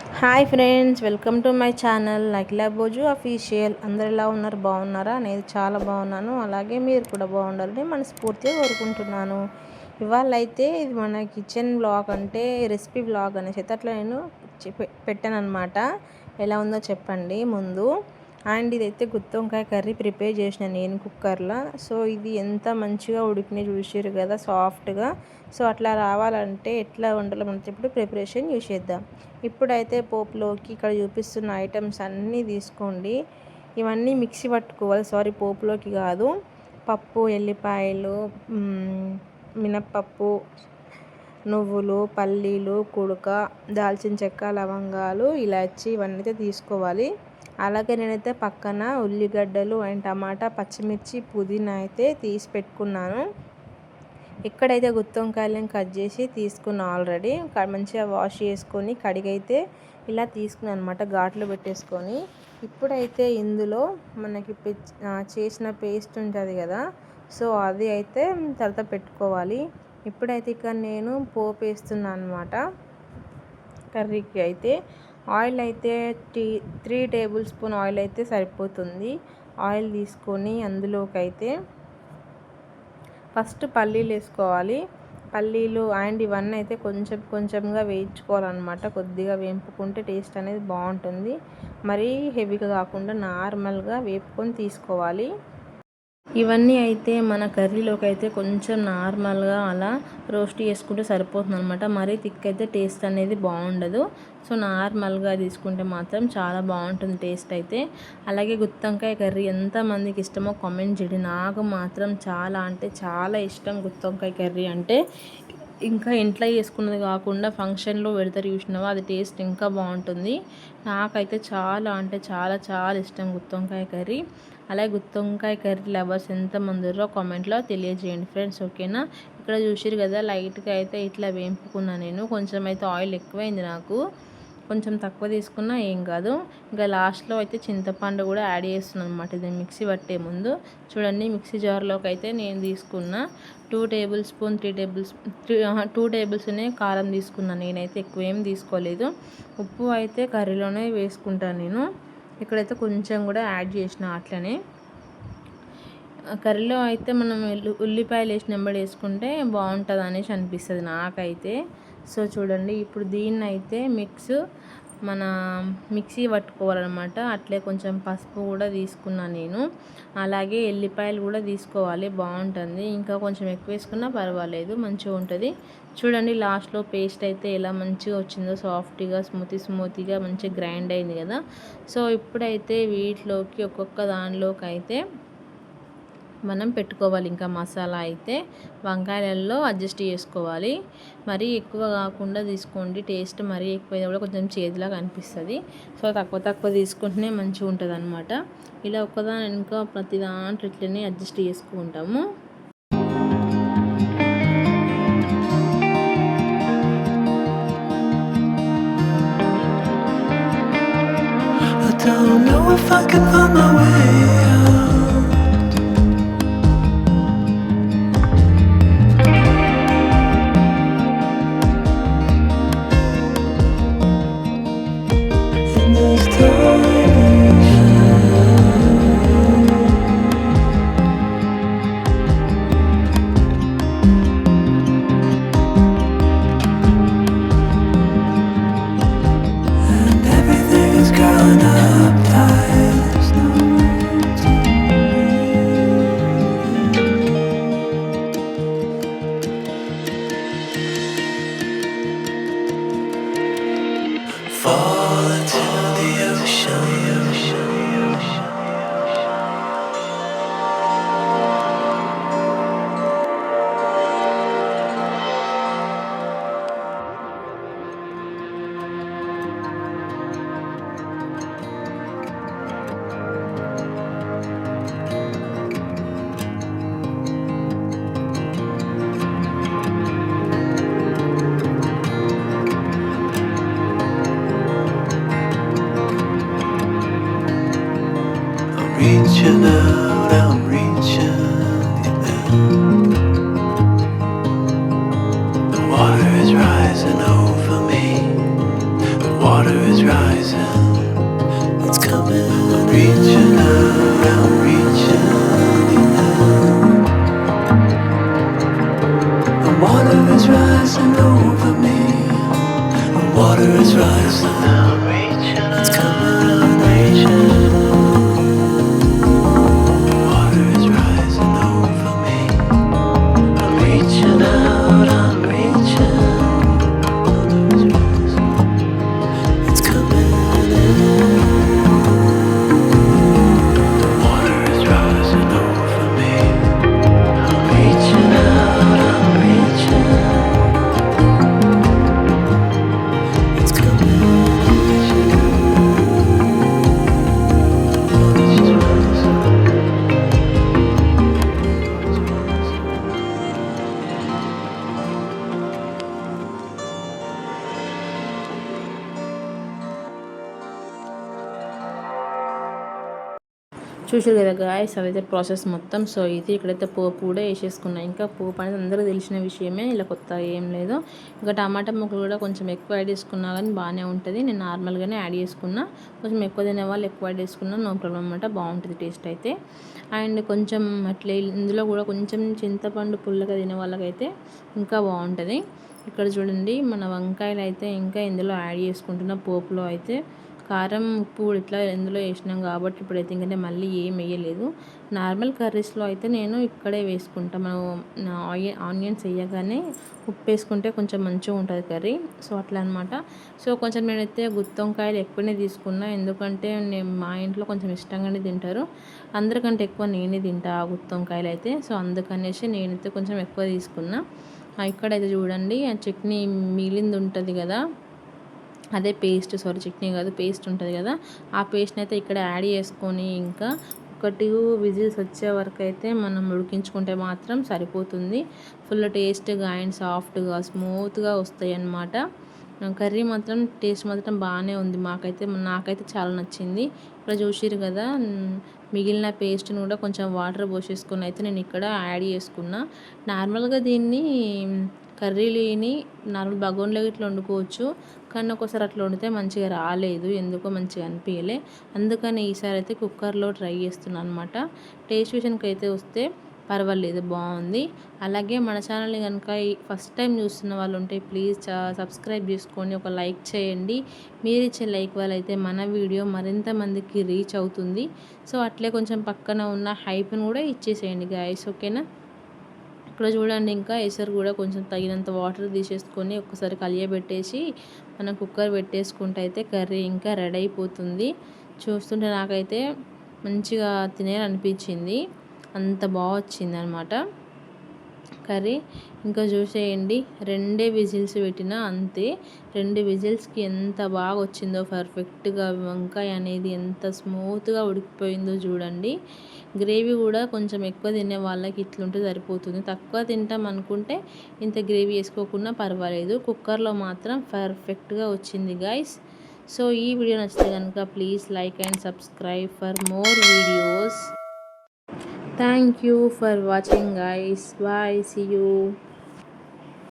Hi friends, welcome to my channel Akhila Bhoju official. అందరు ఎలా ఉన్నారు? బాగున్నారా? నేను చాలా బాగున్నాను. అలాగే మీరు కూడా బాగుండాలని మనస్ఫూర్తిగా కోరుకుంటున్నాను. ఇవాళ అయితే ఇది మన కిచెన్ బ్లాగ్, అంటే రెసిపీ బ్లాగ్ అనేసి అయితే అట్లా నేను పెట్టాను అనమాట. ఎలా ఉందో చెప్పండి ముందు. అండ్ ఇదైతే గుత్తి వంకాయ కర్రీ ప్రిపేర్ చేసిన నేను కుక్కర్లో. సో ఇది ఎంత మంచిగా ఉడికినాయి చూసారు కదా, సాఫ్ట్గా. సో అట్లా రావాలంటే ఎట్లా వండాలో మనం ఇప్పుడు ప్రిపరేషన్ చేసేద్దాం. ఇప్పుడైతే పోపులోకి ఇక్కడ చూపిస్తున్న ఐటమ్స్ అన్నీ తీసుకోండి. ఇవన్నీ మిక్సీ పట్టుకోవాలి, సారీ పోపులోకి కాదు. పప్పు, ఎల్లిపాయలు, మినప్పప్పు, నువ్వులు, పల్లీలు, కుడక, దాల్చిన చెక్క, లవంగాలు, ఇలాచి ఇవన్నీ అయితే తీసుకోవాలి. అలాగే నేనైతే పక్కన ఉల్లిగడ్డలు అండ్ టమాటా, పచ్చిమిర్చి, పుదీనా అయితే తీసి పెట్టుకున్నాను. ఇక్కడైతే గుత్తి వంకాయలను కట్ చేసి తీసుకున్నా ఆల్రెడీ. మంచిగా వాష్ చేసుకొని కడిగైతే ఇలా తీసుకున్నాను అనమాట, ఘాట్లు పెట్టేసుకొని. ఇప్పుడైతే ఇందులో మనకి చేసిన పేస్ట్ ఉంటుంది కదా, సో అది అయితే తర్వాత పెట్టుకోవాలి. ఇప్పుడైతే ఇక్కడ నేను పోపు వేస్తున్నాను అనమాట. కర్రీకి అయితే ఆయిల్ అయితే 3 టేబుల్ స్పూన్ ఆయిల్ అయితే సరిపోతుంది. ఆయిల్ తీసుకొని అందులోకి అయితే ఫస్ట్ పల్లీలు వేసుకోవాలి. పల్లీలు అండ్ ఇవన్నీ అయితే కొంచెం కొంచెంగా వేయించుకోవాలన్నమాట. కొద్దిగా వేపుకుంటే టేస్ట్ అనేది బాగుంటుంది. మరీ హెవీగా కాకుండా నార్మల్గా వేపుకొని తీసుకోవాలి. ఇవన్నీ అయితే మన కర్రీలోకి అయితే కొంచెం నార్మల్గా అలా రోస్ట్ చేసుకుంటే సరిపోతుంది అనమాట. మరీ థిక్ అయితే టేస్ట్ అనేది బాగుండదు. సో నార్మల్గా తీసుకుంటే మాత్రం చాలా బాగుంటుంది టేస్ట్ అయితే. అలాగే గుత్తొంకాయ కర్రీ ఎంతమందికి ఇష్టమో కామెంట్ చేయండి. నాకు మాత్రం చాలా అంటే చాలా ఇష్టం గుత్తొంకాయ కర్రీ అంటే. ఇంకా ఇంట్లో చేసుకున్నది కాకుండా ఫంక్షన్లో పెడతారు చూసినావా, అది టేస్ట్ ఇంకా బాగుంటుంది. నాకైతే చాలా అంటే చాలా చాలా ఇష్టం గుత్తొంకాయ కర్రీ. అలాగే గుత్తొంకాయ కర్రీ లవర్స్ ఎంతమంది ఉన్నారో కామెంట్లో తెలియజేయండి ఫ్రెండ్స్, ఓకేనా. ఇక్కడ చూసిరు కదా, లైట్గా అయితే ఇట్లా వేపుకున్నా నేను. కొంచెం అయితే ఆయిల్ ఎక్కువైంది నాకు, కొంచెం తక్కువ తీసుకున్నా ఏం కాదు. ఇంకా లాస్ట్లో అయితే చింతపండు కూడా యాడ్ చేస్తున్నాను అనమాట. ఇది మిక్సీ పట్టే ముందు చూడండి, మిక్సీ జార్లోకి అయితే నేను తీసుకున్న 2 టేబుల్ స్పూన్ 2 టేబుల్స్నే కారం తీసుకున్నాను నేనైతే, ఎక్కువ ఏం తీసుకోలేదు. ఉప్పు అయితే కర్రీలోనే వేసుకుంటాను నేను. ఇక్కడైతే కొంచెం కూడా యాడ్ చేసిన అట్లనే. కర్రీలో అయితే మనం ఉల్లిపాయలు వేసి నెంబడి వేసుకుంటే బాగుంటుంది అనేసి అనిపిస్తుంది నాకైతే. సో చూడండి, ఇప్పుడు దీన్ని అయితే మన మిక్సీ పట్టుకోవాలన్నమాట. అట్లే కొంచెం పసుపు కూడా తీసుకున్నాను నేను. అలాగే ఎల్లిపాయలు కూడా తీసుకోవాలి, బాగుంటుంది. ఇంకా కొంచెం ఎక్కువ వేసుకున్నా పర్వాలేదు, మంచిగా ఉంటుంది. చూడండి లాస్ట్లో పేస్ట్ అయితే ఎలా మంచిగా వచ్చిందో, సాఫ్ట్గా స్మూతీగా మంచిగా గ్రైండ్ అయింది కదా. సో ఇప్పుడైతే వీటిలోకి ఒక్కొక్క దానిలోకి అయితే మనం పెట్టుకోవాలి. ఇంకా మసాలా అయితే వంకాయలలో అడ్జస్ట్ చేసుకోవాలి. మరీ ఎక్కువ కాకుండా తీసుకోండి, టేస్ట్ మరీ ఎక్కువ కూడా కొంచెం చేదులాగా అనిపిస్తుంది. సో తక్కువ తీసుకుంటేనే మంచిగా ఉంటుంది అనమాట. ఇలా ఒక్కదాని ఇంకా ప్రతి దాంట్లో ఇట్లనే అడ్జస్ట్ చేసుకుంటాము. Don't know if I can find my way out. In this and everything is gone up tight. There's no way to fall into the ocean. Reaching out, I'm reaching in. The water is rising over me. The water water is rising, it's coming. I'm reaching out, I'm reaching out. The water is rising over me. The water is rising, I'm reaching out, it's coming. I'm reaching. The water is rising over me. I'm reaching out, I'm reaching. It's coming in. Water is rising over me. I'm reaching out, I'm reaching. It's coming. చూసారు కదా guys, అదైతే process మొత్తం. So ఇది ఇక్కడైతే పోపు కూడా వేసేసుకున్నా. ఇంకా పోపు అనేది అందరూ తెలిసిన విషయమే, ఇలా కొత్త ఏం లేదు. ఇంకా టమాటా ముక్కలు కూడా కొంచెం ఎక్కువ యాడ్ చేసుకున్నా కానీ బాగానే ఉంటుంది. నేను నార్మల్గానే యాడ్ చేసుకున్నా. కొంచెం ఎక్కువ తినే వాళ్ళు ఎక్కువ యాడ్ చేసుకున్నా నో ప్రాబ్లం అనమాట, బాగుంటుంది టేస్ట్ అయితే. అండ్ కొంచెం అట్లే ఇందులో కూడా కొంచెం చింతపండు పుల్లగా తినే వాళ్ళకైతే ఇంకా బాగుంటుంది. ఇక్కడ చూడండి మన వంకాయలు అయితే ఇంకా ఇందులో యాడ్ చేసుకుంటున్న పోపులో అయితే కారం ఉప్పు కూడా ఇట్లా ఇందులో వేసినాం కాబట్టి ఇప్పుడైతే ఇంకంటే మళ్ళీ ఏం వేయలేదు. నార్మల్ కర్రీస్లో అయితే నేను ఇక్కడే వేసుకుంటాను. మనం ఆనియన్స్ వేయగానే ఉప్పు వేసుకుంటే కొంచెం మంచిగా ఉంటుంది కర్రీ. సో అట్లా అనమాట. సో కొంచెం నేనైతే గుత్తి వంకాయలు ఎక్కువనే తీసుకున్నా, ఎందుకంటే మా ఇంట్లో కొంచెం ఇష్టంగానే తింటారు. అందరికంటే ఎక్కువ నేనే తింటా ఆ గుత్తి వంకాయలు అయితే. సో అందుకనేసి నేనైతే కొంచెం ఎక్కువ తీసుకున్నా. ఇక్కడైతే చూడండి ఆ చట్నీ మిగిలింది ఉంటుంది కదా, అదే పేస్ట్, చట్నీ కాదు పేస్ట్ ఉంటుంది కదా, ఆ పేస్ట్ని అయితే ఇక్కడ యాడ్ చేసుకొని ఇంకా ఒక 2 విజిల్స్ వచ్చే వరకు అయితే మనం ఉడికించుకుంటే మాత్రం సరిపోతుంది. ఫుల్ టేస్ట్గా అండ్ సాఫ్ట్గా స్మూత్గా వస్తాయి అన్నమాట. కర్రీ మాత్రం టేస్ట్ మాత్రం బాగానే ఉంది. నాకైతే చాలా నచ్చింది. ఇక్కడ చూసిరు కదా, మిగిలిన పేస్ట్ని కూడా కొంచెం వాటర్ పోసేసుకొని అయితే నేను ఇక్కడ యాడ్ చేసుకున్నా. నార్మల్గా దీన్ని కర్రీని నార్మల్ బగోన్లో ఇట్లా వండుకోవచ్చు, కానీ ఒకసారి అట్లా వండితే మంచిగా రాలేదు, ఎందుకో మంచిగా అనిపించలే. అందుకని ఈసారి అయితే కుక్కర్లో ట్రై చేస్తున్నాను అనమాట. టేస్ట్ విషయానికి అయితే వస్తే పర్వాలేదు, బాగుంది. అలాగే మన ఛానల్ని కనుక ఫస్ట్ టైం చూస్తున్న వాళ్ళు ఉంటే ప్లీజ్ సబ్స్క్రైబ్ చేసుకొని ఒక లైక్ చేయండి. మీరు ఇచ్చే లైక్ వల్ల అయితే మన వీడియో మరింత మందికి రీచ్ అవుతుంది. సో అట్లే కొంచెం పక్కన ఉన్న హైప్ను కూడా ఇచ్చేసేయండి గాయస్, ఓకేనా. ఇక్కడ చూడండి ఇంకా ఎసరు కూడా కొంచెం తగినంత వాటర్ తీసేసుకొని ఒక్కసారి కలియబెట్టేసి మనం కుక్కర్ పెట్టేసుకుంటే అయితే కర్రీ ఇంకా రెడీ అయిపోతుంది. చూస్తుంటే నాకైతే మంచిగా తినేయాలనిపించింది, అంత బాగా వచ్చింది అనమాట కర్రీ. ఇంకా చూసేయండి, 2 విజిల్స్ పెట్టినా అంతే. 2 విజిల్స్కి ఎంత బాగా వచ్చిందో పర్ఫెక్ట్గా, వంకాయ అనేది ఎంత స్మూత్గా ఉడికిపోయిందో చూడండి. గ్రేవీ కూడా కొంచెం ఎక్కువ తినే వాళ్ళకి ఇట్లుంటే సరిపోతుంది. తక్కువ తింటాం అనుకుంటే ఇంత గ్రేవీ వేసుకోకుండా పర్వాలేదు. కుక్కర్లో మాత్రం పర్ఫెక్ట్గా వచ్చింది గైస్. సో ఈ వీడియో నచ్చితే కనుక please like and subscribe for more videos. Thank you for watching guys. Bye. See you.